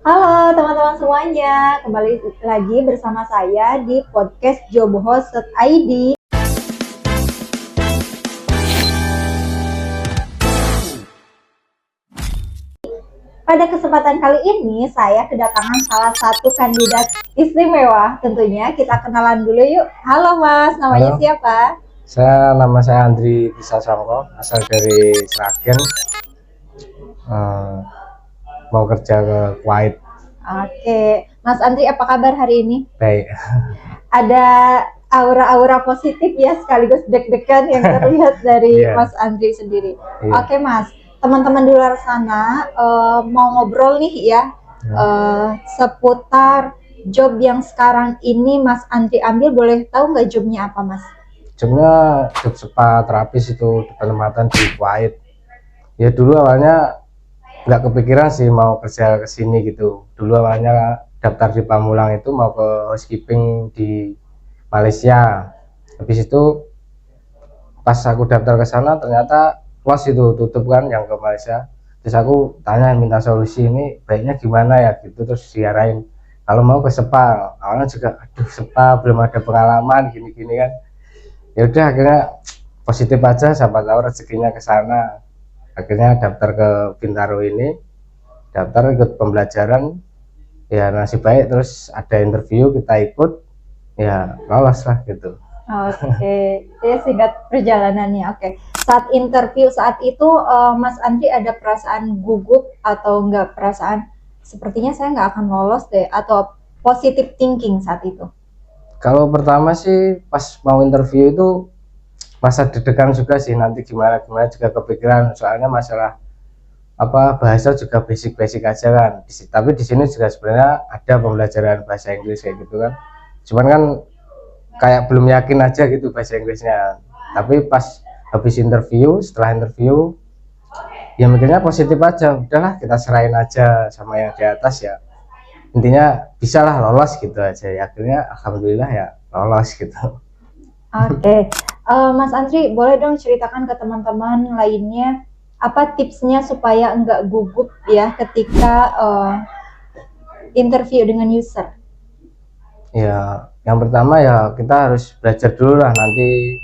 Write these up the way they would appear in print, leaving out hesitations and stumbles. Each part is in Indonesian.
Halo teman-teman semuanya, kembali lagi bersama saya di podcast Jobhost.id. Pada kesempatan kali ini, saya kedatangan salah satu kandidat istimewa. Tentunya kita kenalan dulu yuk. Halo Mas, namanya Halo, siapa? nama saya Andri Tisasongko, asal dari Sragen, eh, mau kerja ke Kuwait. Oke, Mas Andri apa kabar hari ini? Baik. Ada aura-aura positif ya, sekaligus deg-degan yang terlihat dari Iya. Mas Andri sendiri. Iya. Oke Mas, teman-teman di luar sana mau ngobrol nih ya, seputar job yang sekarang ini Mas Andri ambil. Boleh tahu nggak jobnya apa Mas? Jobnya job spa terapis itu di penempatan di Kuwait. Ya dulu awalnya nggak kepikiran sih mau kerja ke sini gitu. Dulu awalnya daftar di Pamulang itu mau ke housekeeping di Malaysia. Habis itu pas aku daftar ke sana ternyata close itu, tutup kan yang ke Malaysia. Terus aku tanya minta solusi ini baiknya gimana ya gitu, terus diarahin kalau mau ke spa. Awalnya juga aduh spa belum ada pengalaman gini-gini kan. Ya udah akhirnya positif aja, siapa tahu rezekinya ke sana. Akhirnya daftar ke Bintaro ini, daftar ikut pembelajaran, ya nasib baik terus ada interview kita ikut, ya lolos lah gitu. Oke, ya singkat perjalanannya. Oke, saat interview saat itu Mas Andri ada perasaan gugup atau enggak, perasaan sepertinya saya nggak akan lolos deh, atau positive thinking saat itu? Kalau pertama sih pas mau interview itu masa deg-degan juga sih, nanti gimana gimana juga kepikiran, soalnya masalah apa bahasa juga basic-basic aja kan. Tapi di sini juga sebenarnya ada pembelajaran bahasa Inggris kayak gitu kan. Cuman kan kayak belum yakin aja gitu bahasa Inggrisnya. Tapi pas habis interview, setelah interview ya mikirnya positif aja, udahlah kita serahin aja sama yang di atas ya, intinya bisalah lolos gitu aja ya. Akhirnya alhamdulillah ya lolos gitu. Oke, Mas Andri boleh dong ceritakan ke teman-teman lainnya apa tipsnya supaya enggak gugup ya ketika interview dengan user? Ya yang pertama ya kita harus belajar dulu lah, nanti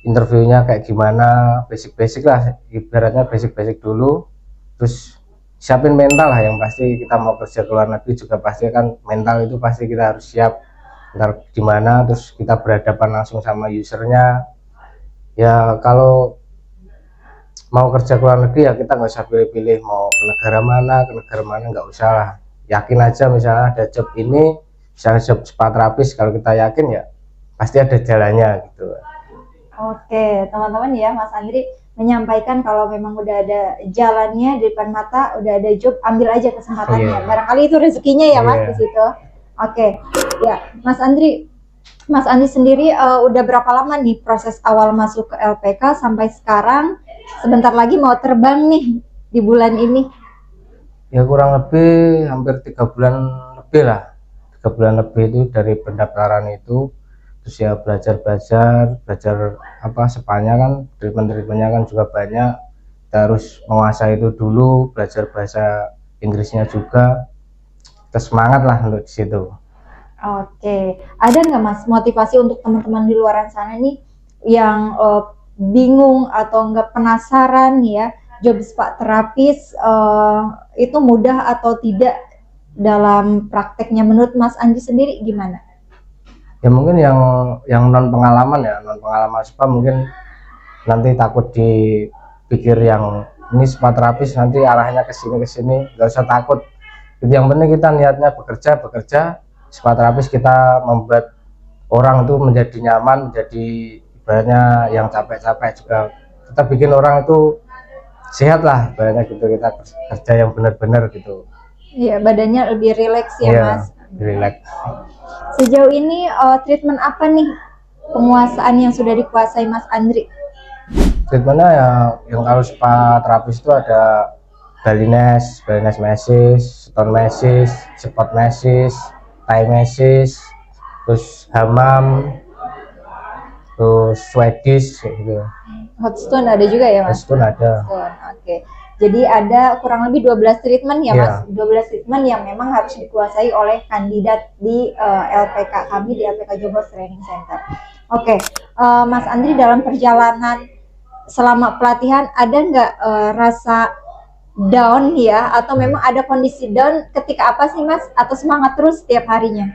interviewnya kayak gimana, basic-basic lah, ibaratnya basic-basic dulu. Terus siapin mental lah, yang pasti kita mau kerja ke luar negeri juga pasti kan mental itu pasti kita harus siap. Ntar gimana, terus kita berhadapan langsung sama usernya. Ya kalau mau kerja ke luar negeri ya kita nggak usah pilih-pilih mau ke negara mana nggak usah lah. Yakin aja, misalnya ada job ini, misalnya job spa terapis, kalau kita yakin ya pasti ada jalannya gitu. Oke, teman-teman ya, Mas Andri menyampaikan kalau memang udah ada jalannya di depan mata, udah ada job, ambil aja kesempatannya. Iya. Barangkali itu rezekinya ya, Mas, Iya. di situ. Oke, ya, Mas Andri sendiri udah berapa lama nih proses awal masuk ke LPK sampai sekarang? Sebentar lagi mau terbang nih di bulan ini. Ya kurang lebih hampir 3 bulan lebih lah, 3 bulan lebih itu dari pendaftaran itu. Terus ya belajar apa Spanya kan, treatmentnya kan juga banyak, kita harus menguasai itu dulu, belajar bahasa Inggrisnya juga. Kita semangat lah untuk di situ. Oke, ada nggak Mas motivasi untuk teman-teman di luar sana nih yang bingung atau nggak penasaran ya, job spa terapis itu mudah atau tidak dalam prakteknya? Menurut Mas Anji sendiri gimana? Ya mungkin yang non pengalaman spa mungkin nanti takut dipikir yang ini spa terapis nanti arahnya ke sini, nggak usah takut. Itu yang penting kita niatnya bekerja. Spa terapis kita membuat orang itu menjadi nyaman, menjadi ibaratnya yang capek-capek juga kita bikin orang itu sehat lah, ibaratnya gitu, kita kerja yang benar-benar gitu. Iya, badannya lebih rileks ya Iya, Mas. relax. Sejauh ini treatment apa nih penguasaan yang sudah dikuasai Mas Andri? Treatmentnya ya yang kalau spa terapis itu ada Balinese mesis, stone mesis, spot mesis, Thai mesis, terus hamam, terus Swedish kayak gitu. Hot stone ada juga ya Mas? Terus pun ada. Oke. Jadi ada kurang lebih 12 treatment ya Mas, Iya. 12 treatment yang memang harus dikuasai oleh kandidat di LPK kami di LPK Jombos Training Center. Oke, Mas Andri dalam perjalanan selama pelatihan ada nggak rasa down ya, atau memang ada kondisi down ketika apa sih Mas, atau semangat terus setiap harinya?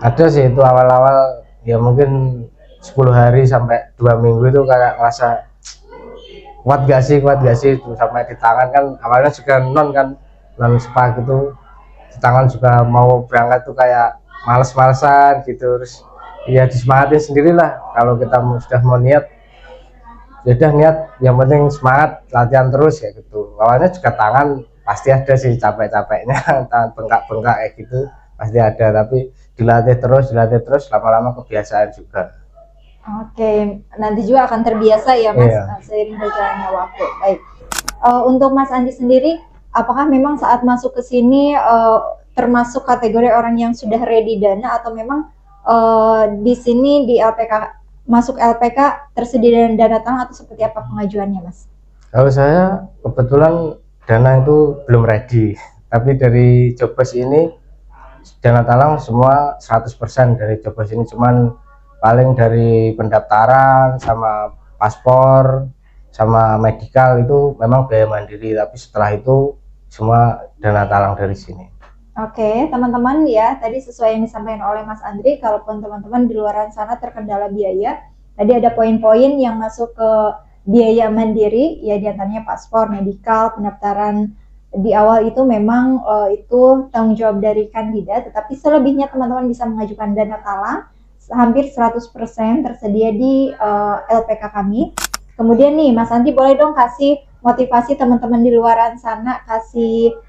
Ada sih itu awal-awal ya mungkin 10 hari sampai 2 minggu itu kayak ngerasa kuat gak sih itu sampai di tangan kan awalnya juga non spa gitu, di tangan juga mau berangkat tuh kayak males-malesan gitu, terus ya disemangatin sendirilah kalau kita sudah mau niat ya udah niat yang penting semangat latihan terus ya gitu. Awalnya juga tangan pasti ada sih capek-capeknya tangan bengkak-bengkak kayak gitu pasti ada, tapi dilatih terus lama-lama kebiasaan juga. Oke, nanti juga akan terbiasa ya Mas, Iya. seiring berjalannya waktu. Baik. Untuk Mas Andi sendiri, apakah memang saat masuk ke sini termasuk kategori orang yang sudah ready dana, atau memang di sini di LPK masuk LPK tersedia dana talang, atau seperti apa pengajuannya Mas? Kalau saya kebetulan dana itu belum ready, tapi dari Jobos ini dana talang semua 100% dari Jobos ini, cuman paling dari pendaftaran sama paspor sama medical itu memang biaya mandiri, tapi setelah itu semua dana talang dari sini. Oke, teman-teman ya, tadi sesuai yang disampaikan oleh Mas Andri, kalaupun teman-teman di luar sana terkendala biaya, tadi ada poin-poin yang masuk ke biaya mandiri, ya diantaranya paspor, medical, pendaftaran di awal itu memang itu tanggung jawab dari kandidat, tetapi selebihnya teman-teman bisa mengajukan dana talang, hampir 100% tersedia di LPK kami. Kemudian nih, Mas Andri boleh dong kasih motivasi teman-teman di luar sana, kasih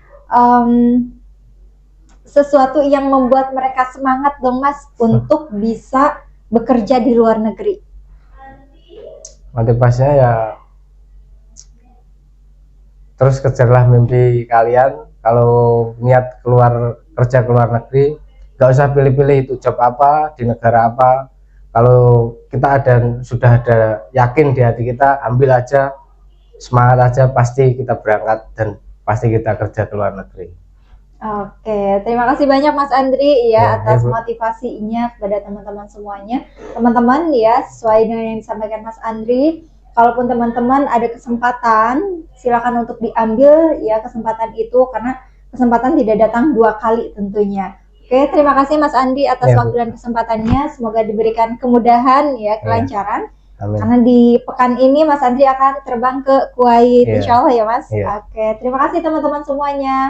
sesuatu yang membuat mereka semangat dong Mas untuk bisa bekerja di luar negeri. Motivasinya ya terus kejarlah mimpi kalian. Kalau niat kerja keluar negeri, gak usah pilih-pilih itu job apa di negara apa. Kalau kita sudah ada yakin di hati kita, ambil aja, semangat aja, pasti kita berangkat dan pasti kita kerja ke luar negeri. Oke, terima kasih banyak Mas Andri ya atas Bu. motivasinya kepada teman-teman semuanya. Teman-teman ya, sesuai dengan yang disampaikan Mas Andri, kalaupun teman-teman ada kesempatan, silakan untuk diambil ya kesempatan itu, karena kesempatan tidak datang 2 kali tentunya. Oke, terima kasih Mas Andi atas waktu dan kesempatannya. Semoga diberikan kemudahan ya, kelancaran. Amin. Karena di pekan ini Mas Andri akan terbang ke Kuwait, insya Allah ya Mas. Oke, terima kasih teman-teman semuanya.